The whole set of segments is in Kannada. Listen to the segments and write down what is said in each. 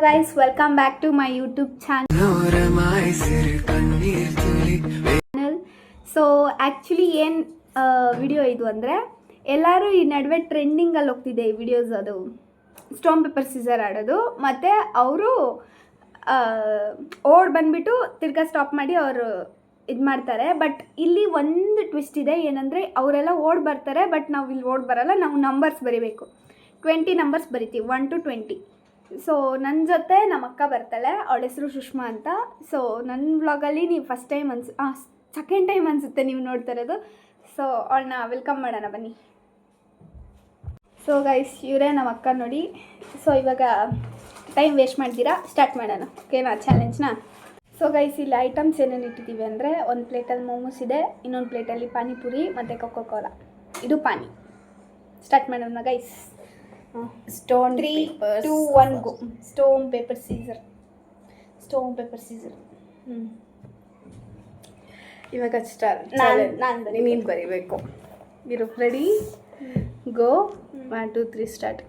guys, welcome back to my YouTube channel. So actually ಏನು ವಿಡಿಯೋ ಇದು ಅಂದರೆ ಎಲ್ಲರೂ ಈ ನಡುವೆ ಟ್ರೆಂಡಿಂಗಲ್ಲಿ ಹೋಗ್ತಿದೆ ಈ ವಿಡಿಯೋಸ್. ಅದು ಸ್ಟೋನ್ ಪೇಪರ್ ಸೀಸರ್ ಆಡೋದು, ಮತ್ತು ಅವರು ಓಡ್ ಬಂದುಬಿಟ್ಟು ತಿರ್ಗಾ ಸ್ಟಾಪ್ ಮಾಡಿ ಅವರು ಇದು ಮಾಡ್ತಾರೆ. ಬಟ್ ಇಲ್ಲಿ ಒಂದು ಟ್ವಿಸ್ಟ್ ಇದೆ, ಏನಂದರೆ ಅವರೆಲ್ಲ ಓಡ್ ಬರ್ತಾರೆ, ಬಟ್ ನಾವು ಇಲ್ಲಿ ಓಡ್ ಬರಲ್ಲ, ನಾವು ನಂಬರ್ಸ್ ಬರಿಬೇಕು. 20 ನಂಬರ್ಸ್ ಬರಿತೀವಿ, 1 to 20. ಸೊ ನನ್ನ ಜೊತೆ ನಮ್ಮ ಅಕ್ಕ ಬರ್ತಾಳೆ, ಅವಳ ಹೆಸರು ಸುಷ್ಮಾ ಅಂತ. ಸೊ ನನ್ನ ವ್ಲಾಗಲ್ಲಿ ನೀವು ಫಸ್ಟ್ ಟೈಮ್ ಸೆಕೆಂಡ್ ಟೈಮ್ ಅನಿಸುತ್ತೆ ನೀವು ನೋಡ್ತಾ ಇರೋದು. ಸೊ ಅವಳನ್ನ ವೆಲ್ಕಮ್ ಮಾಡೋಣ ಬನ್ನಿ. ಸೊ ಗೈಸ್, ಇವರೇ ನಮ್ಮ ಅಕ್ಕ ನೋಡಿ. ಸೊ ಇವಾಗ ಟೈಮ್ ವೇಸ್ಟ್ ಮಾಡ್ತೀರಾ, ಸ್ಟಾರ್ಟ್ ಮಾಡೋಣ ಓಕೆನಾ ಚಾಲೆಂಜ್ನ. ಸೊ ಗೈಸ್, ಇಲ್ಲಿ ಐಟಮ್ಸ್ ಏನೇನು ಇಟ್ಟಿದ್ದೀವಿ ಅಂದರೆ, ಒಂದು ಪ್ಲೇಟಲ್ಲಿ ಮೋಮೋಸ್ ಇದೆ, ಇನ್ನೊಂದು ಪ್ಲೇಟಲ್ಲಿ ಪಾನಿಪುರಿ ಮತ್ತು ಕೊಕೋ ಕೋಲಾ. ಇದು ಪಾನಿ. ಸ್ಟಾರ್ಟ್ ಮಾಡೋಣ guys. Stone 3 2 1 go. Stone paper scissor. ಇವಾಗ ಸ್ಟಾರ್ಟ್. ನಾನು ನೀನು ಬರಿಬೇಕು. ಇರು, ರೆಡಿ ಗೋ. 1 2 3 ಸ್ಟಾರ್ಟ್.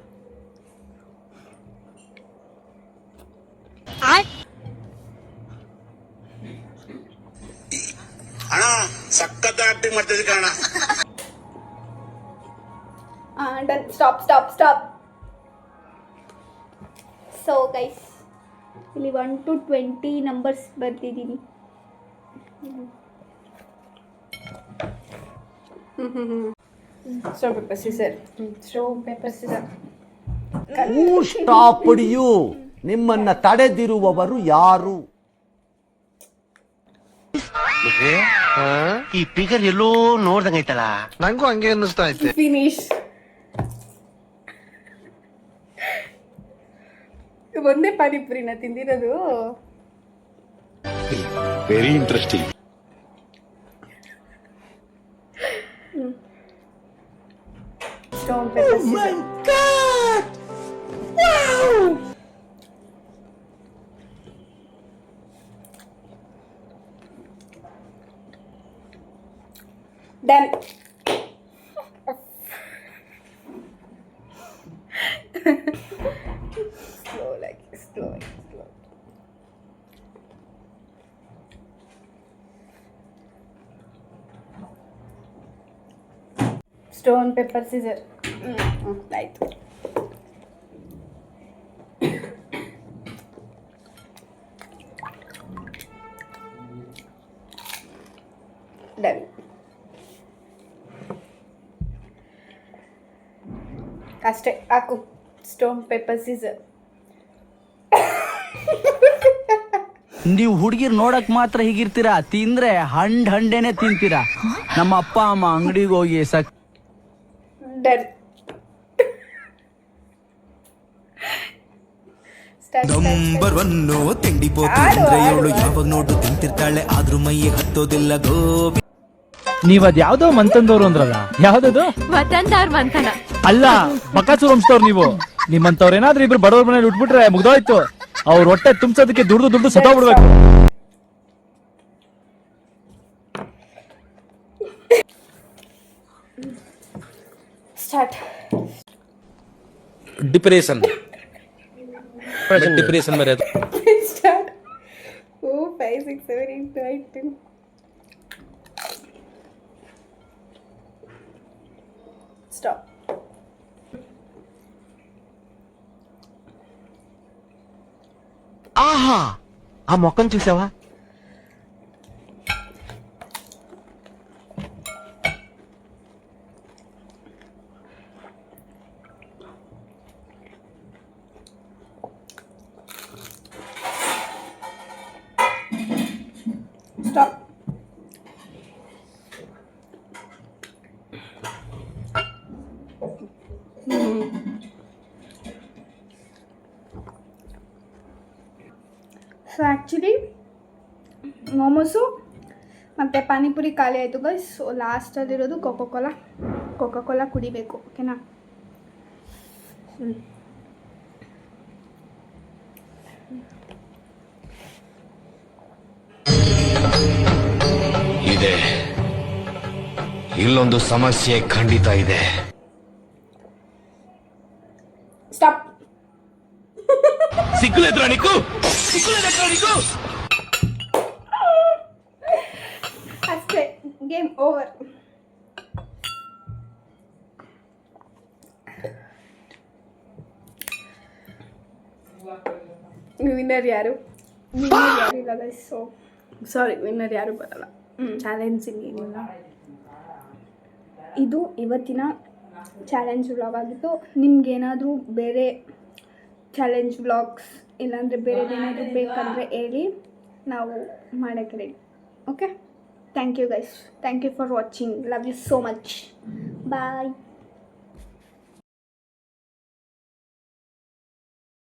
ಅಣ್ಣ ಸಖತ್ ಆಕ್ಟಿಂಗ್ ಮಾಡ್ತಿದ್ದೆ ಕಣ. ಡನ್. ಸ್ಟಾಪ್. ಸೊ ಗೈಸ್, ಇಲ್ಲಿ 1 to 20 ನಂಬರ್ಸ್ ಬರ್ತಿದ್ದೀನಿ. Stone paper scissor. Stop you. ನಿಮ್ಮನ್ನ ತಡೆದಿರುವವರು ಯಾರು? ಈ ಪಿಗರ್ ಎಲ್ಲೋ ನೋಡ್ದಂಗೈತಲ್ಲ, ನಂಗೂ ಹಂಗೆ ಅನ್ನಿಸ್ತಾ ಐತೆ. ಫಿನಿಶ್. ಒಂದೇ ಪಾನಿಪುರಿನ ತಿಂದಿರೋದು. Very interesting. Stone paper scissor. Done. Slow. Stone paper scissor. ಆಯ್ತು. ಡನ್. ಅಷ್ಟೇ, ಹಾಕು. Stone paper scissor. ನೀವು ಹುಡುಗಿರ್ ನೋಡಕ್ ಮಾತ್ರ ಹೀಗಿರ್ತೀರಾ, ತಿಂದ್ರೆ ಹಂಡೇನೆ ತಿಂತೀರಾ. ನಮ್ಮ ಅಪ್ಪ ಅಮ್ಮ ಅಂಗಡಿಗೆ ಹೋಗಿ ಡನ್. ನಂಬರ್ 1 ತಿಂಡಿ ಪೋತು ಅಂದ್ರೆ ಇವಳು ಯಾವಾಗ ನೋಡು ತಿಂತಿರ್ತಾಳೆ, ಆದ್ರೂ ಮೈಗೆ ಹತ್ತೋದಿಲ್ಲ ಗೋಬಿ. ನೀವದ್ ಯಾವ್ದೋ ಮಂತಂದವ್ರು ಅಂದ್ರಲ್ಲ, ಯಾವ್ದದು? ಮಂತನ ಅಲ್ಲ, ಬಕಾಸೂರ್ ವಂಶದವ್ರು ನೀವು. ನಿಮ್ಮಂತವ್ರ ಏನಾದ್ರೂ ಇಬ್ರು ಬಡವ್ರ ಮನೇಲಿ ಉಟ್ಬಿಟ್ರೆ ಮುಗ್ದೋಯ್ತು. ಅವ್ರ ಹೊಟ್ಟೆ ತುಂಬಿಸೋದಕ್ಕೆ ದುಡ್ಡು ಸತ್ತೋಗ್ಬಿಡ್ಬೇಕು. ಸ್ಟಾರ್ಟ್. ಡಿಪ್ರೆಷನ್ ಬೇರೆ. ಸ್ಟಾರ್ಟ್. 4 5 6 7 8 9 10. ಸ್ಟಾಪ್. ఆహా, ఆ మొక్కను చూసావా? ಸ್ಟಾಪ್. ಸೊ ಆ್ಯಕ್ಚುಲಿ ಮೋಮೋಸು ಮತ್ತು ಪಾನಿಪುರಿ ಖಾಲಿ ಆಯಿತು ಗೈಸ್. ಸೊ ಲಾಸ್ಟಲ್ಲಿರೋದು ಕೋಕೋ ಕೋಲಾ ಕುಡಿಬೇಕು ಓಕೆನಾ. ಇದೆ, ಇಲ್ಲೊಂದು ಸಮಸ್ಯೆ ಖಂಡಿತ ಇದೆ. ಸ್ಟಾಪ್. ಸಿಕ್ಕ ಅಷ್ಟೇ, ಗೇಮ್ ಓವರ್. ವಿನ್ನರ್ ಯಾರು? ಇಲ್ಲ ಗೈಸ್, ಸೊ ಸಾರಿ, ವಿನ್ನರ್ ಯಾರು ಬರಲ್ಲ. ಚಾಲೆಂಜಿಂಗ್ ಏನಿಲ್ಲ. ಇದು ಇವತ್ತಿನ ಚಾಲೆಂಜ್ ವ್ಲಾಗ್ ಆಗಿತ್ತು. ನಿಮ್ಗೇನಾದರೂ ಬೇರೆ ಚಾಲೆಂಜ್ ವ್ಲಾಗ್ಸ್ ಇಲ್ಲಾಂದರೆ ಬೇರೆದೇನಾದರೂ ಬೇಕಂದರೆ ಹೇಳಿ, ನಾವು ಮಾಡೋಕ್ಕೆ ready. Okay, thank you guys, thank you for watching, love you so much, bye.